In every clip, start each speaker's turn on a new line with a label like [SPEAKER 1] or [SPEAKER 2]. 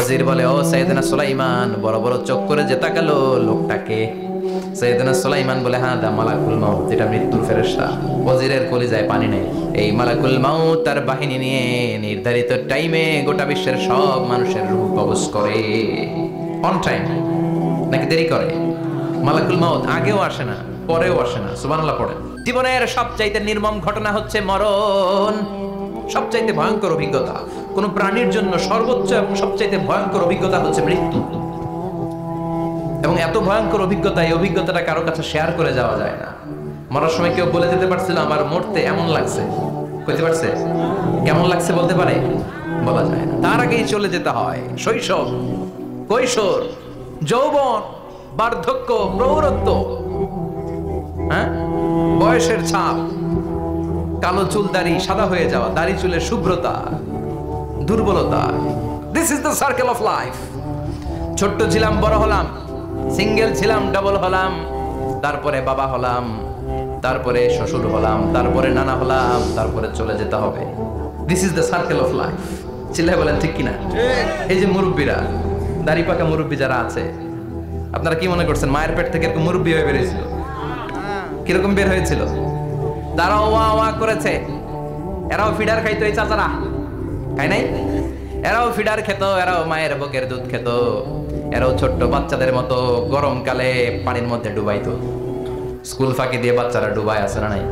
[SPEAKER 1] ওয়াজির বলে, ও সাইয়েদনা সুলাইমান, বড় বড় চোখ করে যে তাকালো লোকটাকে। সাইয়েদনা সুলাইমান বলে, হ্যাঁ দা মালাকুল মাউত, এটা মৃত্যুর ফেরেশতা। ওয়াজিরের কলিজায় পানি নেই। এই মালাকুল মাউত তার বাহিনী নিয়ে নির্ধারিত টাইমে গোটা বিশ্বের সব মানুষের রূহ কবজ করে। অন টাইম নাকি দেরি করে? মালাকুল মাউত আগেও আসে না, পরেও আসে না। সুবহানাল্লাহ পড়েন। জীবনের সবচাইতে নির্মম ঘটনা হচ্ছে মরণ। সবচাইতে ভয়ঙ্কর অভিজ্ঞতা কোন প্রাণীর জন্য সর্বোচ্চ এবং সবচাইতে ভয়ঙ্কর অভিজ্ঞতা হচ্ছে মৃত্যু। এবং এত ভয়ঙ্কর অভিজ্ঞতা, এই অভিজ্ঞতাটা কারো কাছে শেয়ার করে যাওয়া যায় না। মরার সময় কেউ বলে যেতে পারছিল আমার মরতে এমন লাগছে, কইতে পারছে? কেমন লাগছে বলতে পারে? বলা যায় না। তার আগেই চলে যেতে হয় শৈশব, কৈশোর, যৌবন, বার্ধক্য, প্রৌঢ়ত্ব, হ্যাঁ, বয়সের ছাপ, কালো চুল দাড়ি সাদা হয়ে যাওয়া, দাড়ি চুলের শুভ্রতা, দুর্বলতা। This is the circle of life. ছোট্ট ছিলাম, বড় হলাম, সিঙ্গেল ছিলাম, ডাবল হলাম, তারপরে বাবা হলাম, তারপরে শ্বশুর হলাম, তারপরে নানা হলাম, তারপরে চলে যেতে হবে। This is the circle of life. চিল্লায় বলেন ঠিক কিনা? এই যে মুরব্বীরা, দাড়ি পাকা মুরব্বী যারা আছে, আপনারা কি মনে করছেন মায়ের পেট থেকে এরকম মুরব্বী হয়ে বেরিয়েছিল? কিরকম বের হয়েছিল? তারাও ওয়া ওয়া করেছে। এরাও ফিডার খাইতো, এই চাচারা খাই নাই? এরাও ফিডার খেত, এরাও মায়ের বুকের দুধ খেত, এরাও ছোট্ট বাচ্চাদের মতো গরমকালে পানির মধ্যে ডুবাইতো। স্কুল ফাঁকি দিয়ে বাচ্চারা ডুবায়, আছে না নাই?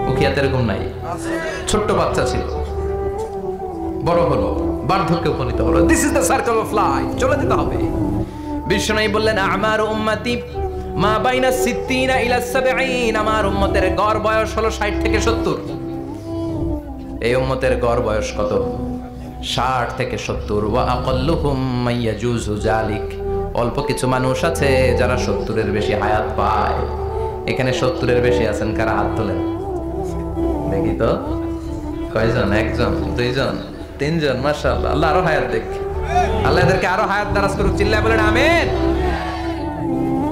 [SPEAKER 1] উখিয়াতে এরকম নাই? ছোট্ট বাচ্চা ছিল, বড় হলো, বার্ধক্যে উপনীত হলো। This is the circle of life. চলে যেতে হবে। বিশ্বনবী বললেন, আমার উম্মতি মা বাইনা 60 ইলা 70। আমার উম্মতের গড় বয়স হলো 60 থেকে 70। এই উম্মতের গড় বয়স কত? 60 থেকে 70। ওয়া আকাল্লুহুম মাইয়াজুজু জালিক। অল্প কিছু মানুষ আছে যারা 70-এর বেশি হায়াত পায়। এখানে 70-এর বেশি আছেন কারা? হাত তোলেন দেখি তো। কয়জন? একজন, দুইজন, তিনজন। মাশাআল্লাহ, আল্লাহ আরো হায়াত দেখ। আল্লাহ এদেরকে আরো হায়াত দারাজ করুক। চিল্লায় বলেন আমিন।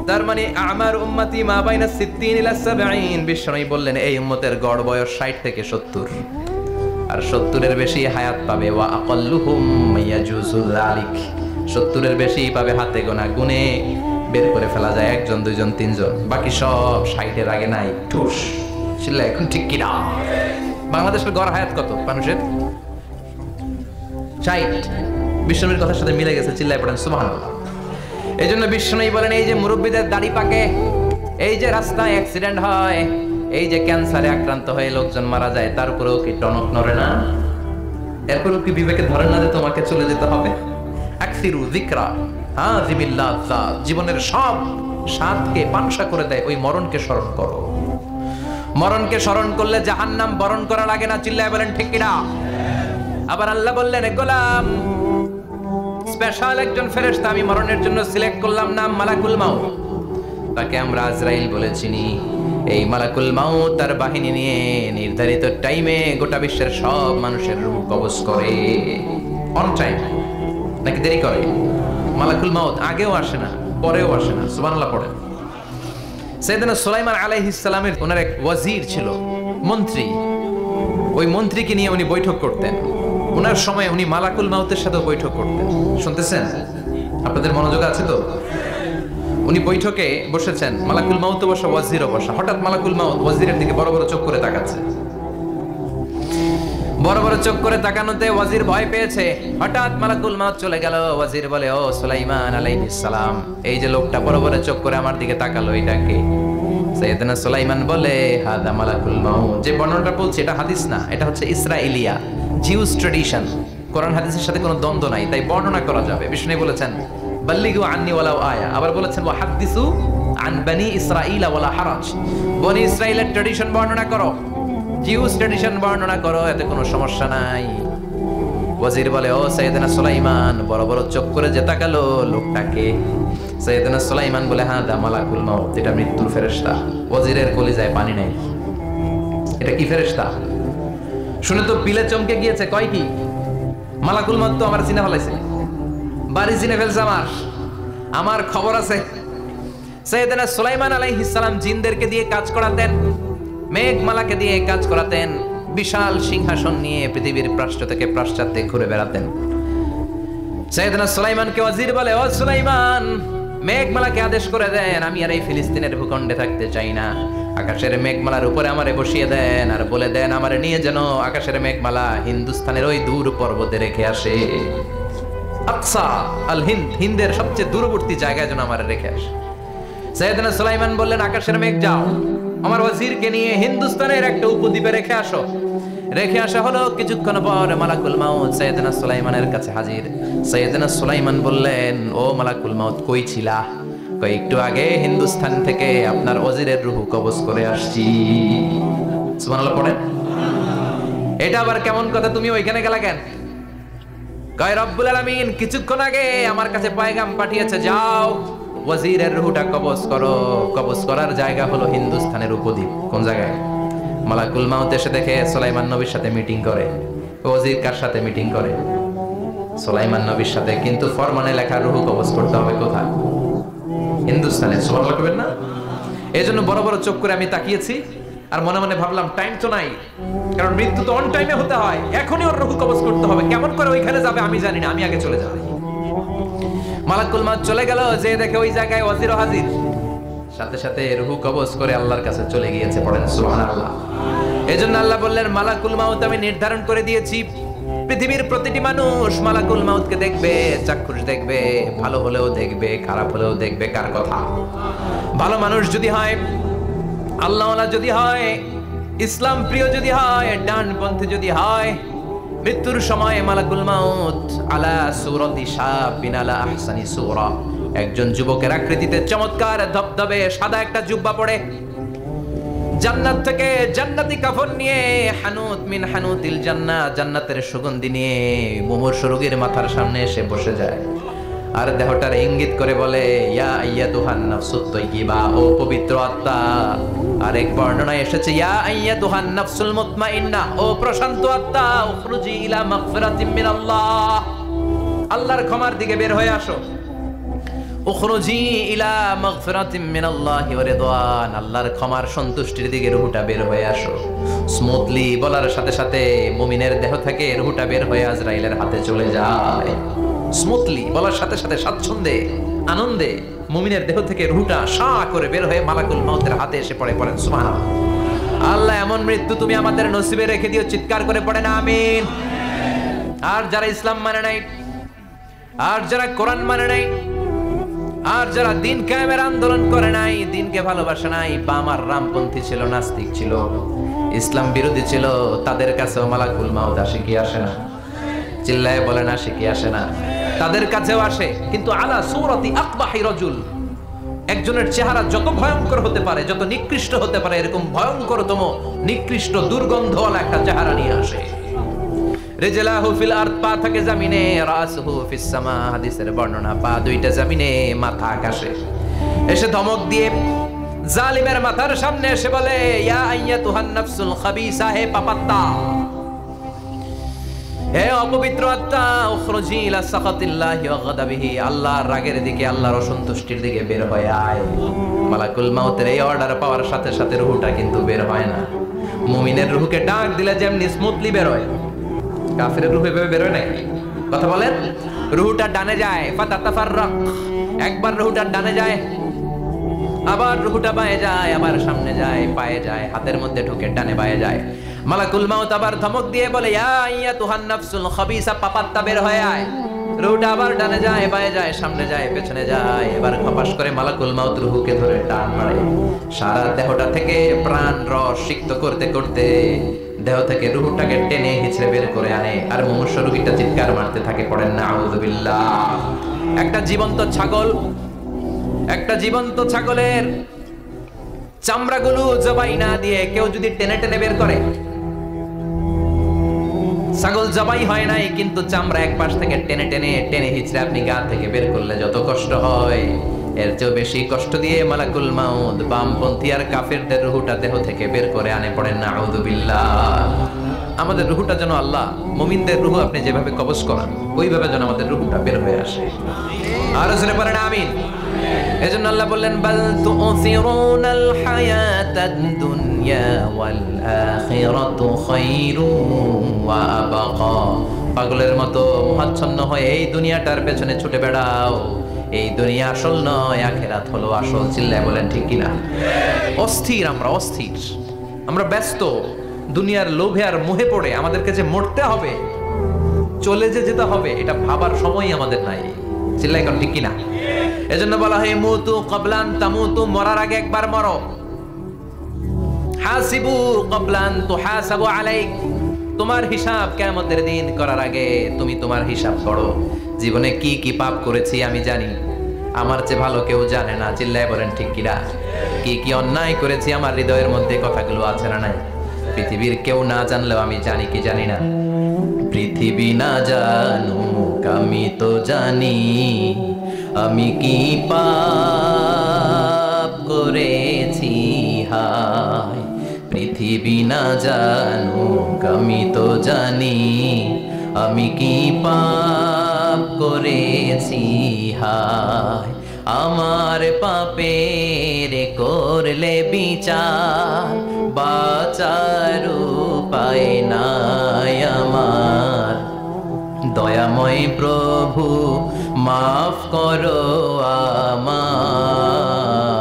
[SPEAKER 1] তার মানে আমার উম্মতি মা বাইনা 60 ইলা 70। বিশ্বনবী বললেন এই উম্মতের গড় বয়স 60 থেকে 70, আর 70-এর বেশি হায়াত পাবে। ওয়া আকাল্লুহুম ইয়াজুজু যালিক। 70-এর বেশি পাবে হাতে গোনা, গুনে বের করে ফেলা যায় একজন, দুইজন, তিনজন। বাকি সব 60-এর আগে নাই। ঠুস। চিল্লা এখন ঠিক কি না? বাংলাদেশের গড় হায়াত কত মানুষের? 60। বিশ্বনবীর কথার সাথে মিলে গেছে। চিল্লায় পড়েন সুবহানাল্লাহ। এই জন্য বিশ্বনবী বলেন, এই যে মুরব্বীদের দাড়ি পাকে, এই যে রাস্তায় অ্যাক্সিডেন্ট হয়, এই যে ক্যান্সারে আক্রান্ত হয়ে লোকজন মারা যায়, তার উপরেও কি টনক নড়ে না? এরপরেও কি বিবেকে ধরে না যে তোমাকে চলে যেতে হবে? আকসিরু যিকরা হাযিমিল লাযাত। জীবনের সব স্বাদকে পানসা করে দেয় ওই মরণকে স্মরণ করো। মরণকে স্মরণ করলে জাহান্নাম বরণ করা লাগে না। চিল্লায় বলেন ঠিক কিনা? আবার আল্লাহ বললেন, গোলাম, স্পেশাল একজন ফেরেশতা আমি মরণের জন্য সিলেক্ট করলাম, নাম মালাকুল মাউত। তাকে আমরা আজরাইল বলে চিনি। এই মালাকুল মাউত তার বাহিনী নিয়ে নির্ধারিত টাইমে গোটা বিশ্বের সব মানুষের রূহ কবজ করে। অন টাইম নাকি দেরি করে? মালাকুল মাউত আগেও আসে না, পরেও আসে না। সুবহানাল্লাহ পড়েন। সাইয়েদনা সুলাইমান আলাইহিস সালামের ওনার এক ওয়াজির ছিল, মন্ত্রী। ওই মন্ত্রীকে নিয়ে উনি বৈঠক করতেন। ওনার সময় উনি মালাকুল মাউতের সাথে বৈঠক করতেন। শুনতেছেন? আপনাদের মনোযোগ আছে তো? উনি বৈঠকে বসেছেন, মালাকুল মাউত বসা, ওয়াজিরও বসা। হঠাৎ মালাকুল মাউত ওয়াজিরের দিকে বড় বড় চোখ করে তাকাচ্ছে। বড় বড় চোখ করে তাকানোতে ওয়াজির ভয় পেয়েছে। হঠাৎ মালাকুল মাউত চলে গেল। ওয়াজির বলে, ও সুলাইমান আলাইহিস সালাম, এই যে লোকটা বড় বড় চোখ করে আমার দিকে তাকালো, এটা কে? সাইয়েদনা সুলাইমান বলে, হাদা মালাকুল মাউত। যে বর্ণনাটা বলছি এটা হাদিস না, এটা হচ্ছে ইসরাইলিয়া, জিউস ট্র্যাডিশন। কোরআন হাদিসের সাথে কোনো দ্বন্দ্ব নাই, তাই বর্ণনা করা যাবে। বিষ্ণু বলেছেন, বাল্লিগু আন্নি ওয়ালাউ আয়া। আবার বলেছেন, ওয়া হাদিসু আন বনি ইসরাঈল ওয়ালা হারাজ। বনি ইসরাইলের ট্র্যাডিশন বর্ণনা করো, জিউস ট্র্যাডিশন বর্ণনা করো, এতে কোনো সমস্যা নাই। ওয়াজির বলে, ও সাইয়েদনা সুলাইমান, বড় বড় চোখ করে যে তাকালো লোকটাকে। সাইয়েদনা সুলাইমান বলে, হ্যাঁ দা মালাকুল মাউত, এটা মৃত্যুর ফেরেশতা। ওয়াজিরের কলিজায় পানি নেই। এটা কি ফেরেশতা? শুনে তো পিলে চমকে গিয়েছে। কয় কি? মালাকুল মাউত তো আমার চিনে ফেলাইছে, বাড়ি চিনে ফেলছে, আমার খবর আছে। সাইয়েদনা সুলাইমান আলাইহিস সালাম জিনদেরকে দিয়ে কাজ করাতেন, মেঘমালাকে দিয়ে কাজ করাতেন, বিশাল সিংহাসন নিয়ে পৃথিবীর প্রাচ্য থেকে পাশ্চাত্যে ঘুরে বেড়াতেন। সাইয়েদনা সুলাইমানকে ওয়াজির বলে, ও সুলাইমান, মেঘমালাকে আদেশ করে দেন, আমি আর এই ফিলিস্তিনের ভূখণ্ডে থাকতে চাই না। আকাশের মেঘমালার উপরে আমারে বসিয়ে দেন, আর বলে দেন আমারে নিয়ে যেন আকাশের মেঘমালা হিন্দুস্তানের ওই দূর পর্বতে রেখে আসে। আকসা আল হিন্দ, হিন্দের সবচেয়ে দূরবর্তী জায়গায় যেন আমারে রেখে আসে। সাইয়েদনা সুলাইমান বললেন, আকাশের মেঘ যাও, আমার ওয়াজিরকে নিয়ে হিন্দুস্তানের একটা উপদ্বীপে রেখে আসো। রেখে আসা হলো। কিছুক্ষণ পর মালাকুল মাউত সাইয়েদনা সুলাইমানের কাছে হাজির। সাইয়েদনা সুলাইমান বললেন, ও মালাকুল মাউত, কই ছিলা? কই, একটু আগে হিন্দুস্তান থেকে আপনার ওয়াজিরের রূহ কবজ করে আসছি। সুবহানাল্লাহ পড়েন। এটা আবার কেমন কথা, তুমি ওইখানে গেলা কেন? কয়, রব্বুল আলামিন কিছুক্ষণ আগে আমার কাছে পয়গাম পাঠিয়েছে, যাও ওয়াজিরের রূহটা কবজ করো। কবজ করার জায়গা হলো হিন্দুস্তানের উপদ্বীপ। কোন জায়গায়? মালাকুল মাউত এসে দেখে সুলাইমান নবীর সাথে মিটিং করে। ওয়াজির কার সাথে মিটিং করে? সুলাইমান নবীর সাথে। কিন্তু ফরমানে লেখা রূহ কবজ করতে হবে কোথায়? হিন্দুস্তানে। সুবহানাল্লাহ কইবেন না? এজন্য বড় বড় চোখ করে আমি তাকিয়েছি, আর মনে মনে ভাবলাম টাইম তো নাই, কারণ মৃত্যু তো অন টাইমে হতে হয়, এখনই ওর রূহ কবজ করতে হবে। কেমন করে ওইখানে যাবে আমি জানি না, আমি আগে চলে যাই। মালাকুল মাউত চলে গেল, যে দেখে ওই জায়গায় ওয়াজিরও হাজির। সাথে সাথে রূহ কবজ করে আল্লাহর কাছে চলে গিয়েছে। পড়েন সুবহানাল্লাহ। এজন্য আল্লাহ বললেন, মালাকুল মাউত আমি নির্ধারণ করে দিয়েছি, পৃথিবীর প্রতিটি মানুষ মালাকুল মাউতকে দেখবে, চাক্ষুষ দেখবে, ভালো হলেও দেখবে, খারাপ হলেও দেখবে। কার কথা? ভালো মানুষ যদি হয়, আল্লাহওয়ালা যদি হয়, ইসলাম প্রিয় যদি হয়, ডানপন্থী যদি হয়, মৃত্যুর সময় মালাকুল মাউত আলা সূরাতি শাবিন আলা আহসানি সূরা, একজন যুবকের আকৃতিতে চমৎকার ধবধবে সাদা একটা জুব্বা পরে, জান্নাত থেকে জান্নাতি কাফন নিয়ে, হানুত মিন হানুতিল জান্নাহ, জান্নাতের সুগন্ধি নিয়ে মুমূর্ষু রোগীর মাথার সামনে এসে বসে যায়, আর দেহটার ইঙ্গিত করে বলে, ইয়া আইয়াতুহান নাফসুত তাইয়্যিবা, ও পবিত্র আত্মা। আর এক বর্ণনায় এসেছে, ইয়া আইয়াতুহান নাফসুল মুতমাইন্নাহ, ও প্রশান্ত আত্মা, উখরুজি ইলা মাগফিরাতিম মিনাল্লাহ, আল্লাহর ক্ষমার দিকে বের হয়ে আসো। উখরুজি ইলা মাগফিরাতিম মিনাল্লাহি ওয়া রিদওয়ান, আল্লাহর ক্ষমার সন্তুষ্টির দিকে রূহটা বের হয়ে আসো। স্মুথলি বলার সাথে সাথে মুমিনের দেহ থেকে রূহটা বের হয়ে আজরাইলের হাতে চলে যায়। স্মুথলি বলার সাথে সাথে স্বাচ্ছন্দ্যে, আনন্দে মুমিনের দেহ থেকে রূহটা সা করে বের হয়ে মালাকুল মাউতের হাতে এসে পড়ে। পড়েন সুবহানাল্লাহ। আল্লাহ এমন মৃত্যু তুমি আমাদের নসিবে রেখে দিও, চিৎকার করে পড়েন আমিন। আর যারা ইসলাম মানে নাই, আর যারা কোরআন মানে নাই, আর যারা দিন কায়েমের আন্দোলন করে নাই, দিনকে ভালোবাসে নাই, বাম আর রামপন্থী ছিল, নাস্তিক ছিল, ইসলাম বিরোধী ছিল, তাদের কাছেও মালাকুল মাউত আসে কি আসে না? চিল্লায় বলেন, আসে কি আসে না? তাদের কাছেও আসে, কিন্তু আলা সূরাতি আকবাহি রাজুল, একজনের চেহারা যত ভয়ঙ্কর হতে পারে, যত নিকৃষ্ট হতে পারে, এরকম ভয়ঙ্করতম নিকৃষ্ট দুর্গন্ধওয়ালা একটা চেহারা নিয়ে আসে। রিজলাহু ফিল আরদ, পা থাকে জমিনে, রাসুহু ফিস সামা, হাদিসের বর্ণনা, পা দুইটা জমিনে, মাথা আকাশে। এসে ধমক দিয়ে জালিমের মাথার সামনে এসে বলে, ইয়া আইয়াতুহান নাফসুল খাবিসা, হে পাপাত্তা, হে অপবিত্র আত্মা, উখরুজি ইলা সাখাতিল্লাহি ওয়া গাদাবিহি, আল্লাহর রাগের দিকে, আল্লাহর অসন্তুষ্টির দিকে বের হয়ে আয়। মালাকুল মাউতের এই অর্ডার পাওয়ার সাথে সাথে রূহটা কিন্তু বের হয় না। মুমিনের রূহকে ডাক দিলে যেমনি স্মুথলি বের হয়, কাফিরের রূহ এভাবে বের হয় না। কথা বলেন। রূহটা ডানে যায়, ফাতাতাফাররাক, একবার রূহটা ডানে যায়, আবার রূহটা বায়ে যায়, আবার সামনে যায়, পায়ে যায়, হাতের মধ্যে ঢুকে ডানে বায়ে যায়। মালাকুল মাউত আবার ধমক দিয়ে বলে, ইয়া আইয়াতুহান নাফসুল খাবিসা, পাপাত্তা, বের হয়ে আয়। রূহটা আবার ডানে যায়, বায়ে যায়, সামনে যায়, পেছনে যায়। এবার খপাস করে মালাকুল মাউত রূহকে ধরে টান মারে, সারা দেহটা থেকে প্রাণ রস সিক্ত করতে করতে দেহ থেকে রূহটাকে টেনে হিচড়ে বের করে আনে, আর মুমূর্ষু রোগীটা চিৎকার মারতে থাকে। পড়েন না আউযু বিল্লাহ। একটা জীবন্ত ছাগল, একটা জীবন্ত ছাগলের চামড়াগুলো জবাই না দিয়ে কেউ যদি টেনে টেনে বের করে, ছাগল জবাই হয় নাই কিন্তু চামড়া এক পাশ থেকে টেনে টেনে টেনে হিচড়ে আপনি গা থেকে বের করলে যত কষ্ট হয়, এর চেয়েও বেশি কষ্ট দিয়ে মালাকুল মাউত বামপন্থী আর কাফেরদের রূহটা দেহ থেকে বের করে আনে। পড়েন না আউযু বিল্লাহ। আমাদের রূহটা যেন আল্লাহ, মুমিনদের রূহ আপনি যেভাবে কবজ করান, ওইভাবে যেন আমাদের রূহটা বের হয়ে আসে। আর জোরে পড়েন আমিন। এজন্য আল্লাহ বললেন, বাল তুসিরুনাল হায়াতাদ দুনিয়া ওয়াল আখিরাতু খায়রুন ওয়া আবকা পাগলের মতো মোহাচ্ছন্ন হয়ে এই দুনিয়াটার পেছনে ছুটে বেড়াও। এই দুনিয়া আসল নয়, আখেরাত হলো আসল। চিল্লায় বলেন ঠিক কিনা? অস্থির, আমরা অস্থির, আমরা ব্যস্ত দুনিয়ার লোভে আর মোহে পড়ে আমাদেরকে যে মরতে হবে, চলে যে যেতে হবে, এটা ভাবার সময় আমাদের নাই। চিল্লাই কোন ঠিক কিনা? এজন্য বলা হয় মুতু ক্বাবলান তামুতু, মরার আগে একবার মরো। হাসিবু ক্বাবলান তুহাসাবু আলাইক, তোমার হিসাব কিয়ামতের দিন করার আগে তুমি তোমার হিসাব করো। জীবনে কি কি পাপ করেছি আমি জানি, আমার চেয়ে ভালো কেউ জানে না। চিল্লায় বলেন ঠিক কিনা? কি কি অন্যায় করেছি আমার হৃদয়ের মধ্যে কথাগুলো আছে না নাই? পৃথিবীর কেউ না জানলেও আমি জানি কি জানি না? পৃথিবী না জানুক আমি তো জানি, আমি কি পাপ করেছি হায়। পৃথিবী না জানুক আমি তো জানি, আমি কি পাপ করেছি হায়। আমার পাপের করলে বিচার, বাঁচার উপায় নাই আমার। দয়াময় প্রভু মাফ করো আমায়।